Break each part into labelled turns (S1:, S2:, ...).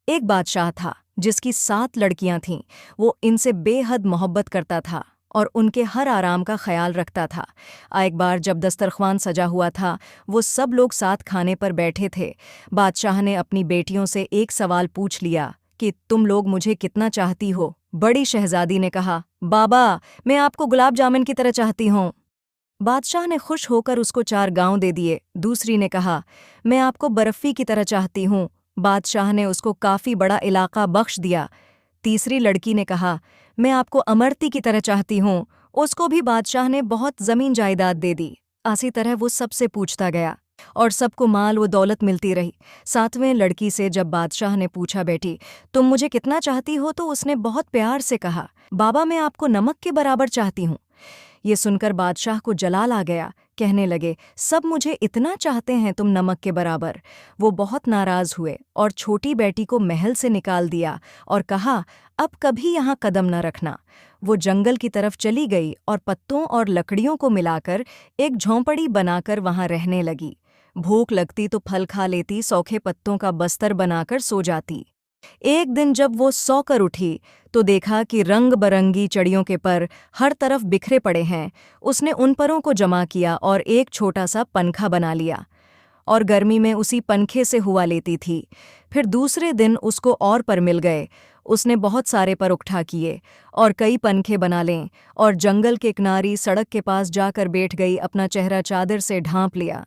S1: एक बादशाह था जिसकी 7 लड़कियां थीं। वो इनसे बेहद मोहब्बत करता था और उनके हर आराम का ख्याल रखता था। एक बार जब दस्तरख्वान सजा हुआ था, वो सब लोग साथ खाने पर बैठे थे। बादशाह ने अपनी बेटियों से एक सवाल पूछ लिया कि तुम लोग मुझे कितना चाहती हो। बड़ी शहजादी ने कहा, बाबा, मैं आपको गुलाब जामुन की तरह चाहती हूँ। बादशाह ने खुश होकर उसको 4 गांव दे दिए। दूसरी ने कहा, मैं आपको बर्फी की तरह चाहती हूँ। बादशाह ने उसको काफ़ी बड़ा इलाका बख्श दिया। तीसरी लड़की ने कहा, मैं आपको अमरती की तरह चाहती हूँ। उसको भी बादशाह ने बहुत ज़मीन जायदाद दे दी। इसी तरह वो सबसे पूछता गया और सबको माल व दौलत मिलती रही। 7वें लड़की से जब बादशाह ने पूछा, बेटी, तुम मुझे कितना चाहती हो, तो उसने बहुत प्यार से कहा, बाबा, मैं आपको नमक के बराबर चाहती हूँ। ये सुनकर बादशाह को जलाल आ गया। कहने लगे, सब मुझे इतना चाहते हैं, तुम नमक के बराबर। वो बहुत नाराज हुए और छोटी बेटी को महल से निकाल दिया और कहा, अब कभी यहाँ कदम न रखना। वो जंगल की तरफ चली गई और पत्तों और लकड़ियों को मिलाकर एक झोंपड़ी बनाकर वहाँ रहने लगी। भूख लगती तो फल खा लेती, सूखे पत्तों का बस्तर बनाकर सो जाती। एक दिन जब वो सोकर उठी तो देखा कि रंग बरंगी चिड़ियों के पर हर तरफ बिखरे पड़े हैं। उसने उन परों को जमा किया और एक छोटा सा पंखा बना लिया और गर्मी में उसी पंखे से हुआ लेती थी। फिर दूसरे दिन उसको और पर मिल गए। उसने बहुत सारे पर उकठा किए और कई पंखे बना लें और जंगल के किनारे सड़क के पास जाकर बैठ गई, अपना चेहरा चादर से ढांप लिया।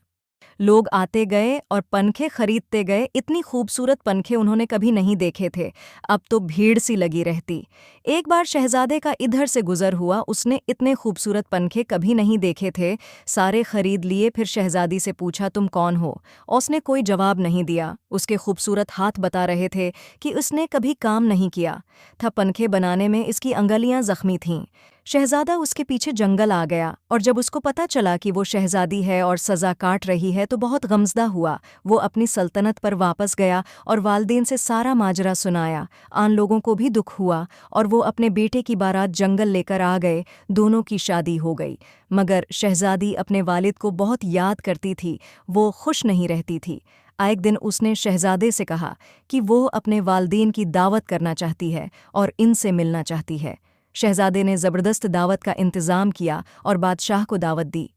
S1: लोग आते गए और पंखे खरीदते गए। इतनी खूबसूरत पंखे उन्होंने कभी नहीं देखे थे। अब तो भीड़ सी लगी रहती। एक बार शहजादे का इधर से गुजर हुआ, उसने इतने खूबसूरत पंखे कभी नहीं देखे थे। सारे खरीद लिए। फिर शहजादी से पूछा, तुम कौन हो? उसने कोई जवाब नहीं दिया। उसके खूबसूरत हाथ बता रहे थे कि उसने कभी काम नहीं किया था। पंखे बनाने में इसकी अंगलियां जख्मी थीं। शहजादा उसके पीछे जंगल आ गया और जब उसको पता चला कि वो शहजादी है और सज़ा काट रही है तो बहुत गमज़दा हुआ। वो अपनी सल्तनत पर वापस गया और वालदेन से सारा माजरा सुनाया। आन लोगों को भी दुख हुआ और वो अपने बेटे की बारात जंगल लेकर आ गए। दोनों की शादी हो गई, मगर शहजादी अपने वालिद को बहुत याद करती थी। वो खुश नहीं रहती थी। एक दिन उसने शहजादे से कहा कि वो अपने वालदेन की दावत करना चाहती है और इनसे मिलना चाहती है। शहजादे ने ज़बरदस्त दावत का इंतज़ाम किया और बादशाह को दावत दी।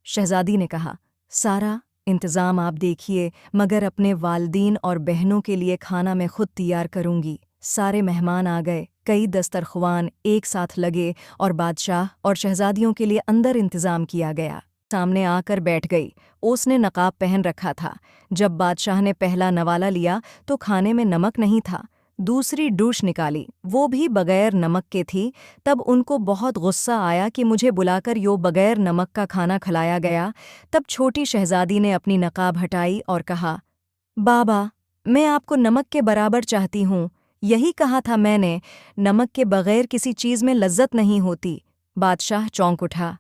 S1: शहजादी ने कहा, सारा इंतज़ाम आप देखिए, मगर अपने वालदीन और बहनों के लिए खाना मैं खुद तैयार करूँगी। सारे मेहमान आ गए। कई दस्तरख्वान एक साथ लगे और बादशाह और शहजादियों के लिए अंदर इंतज़ाम किया गया। सामने आकर बैठ गई। उसने नकाब पहन रखा था। जब बादशाह ने पहला नवाला लिया तो खाने में नमक नहीं था। दूसरी डूश निकाली, वो भी बगैर नमक के थी। तब उनको बहुत गुस्सा आया कि मुझे बुलाकर यो बगैर नमक का खाना खिलाया गया। तब छोटी शहजादी ने अपनी नकाब हटाई और कहा, बाबा, मैं आपको नमक के बराबर चाहती हूँ। यही कहा था मैंने, नमक के बगैर किसी चीज़ में लज्जत नहीं होती। बादशाह चौंक उठा।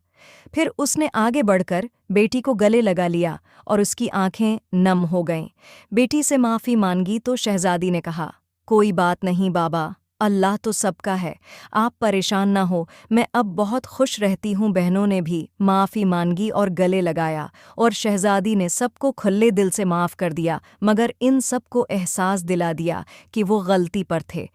S1: फिर उसने आगे बढ़कर बेटी को गले लगा लिया और उसकी आंखें नम हो गईं। बेटी से माफ़ी मांगी तो शहजादी ने कहा, कोई बात नहीं बाबा, अल्लाह तो सबका है, आप परेशान ना हो, मैं अब बहुत खुश रहती हूँ। बहनों ने भी माफ़ी मांगी और गले लगाया और शहजादी ने सबको खुले दिल से माफ़ कर दिया, मगर इन सबको एहसास दिला दिया कि वो गलती पर थे।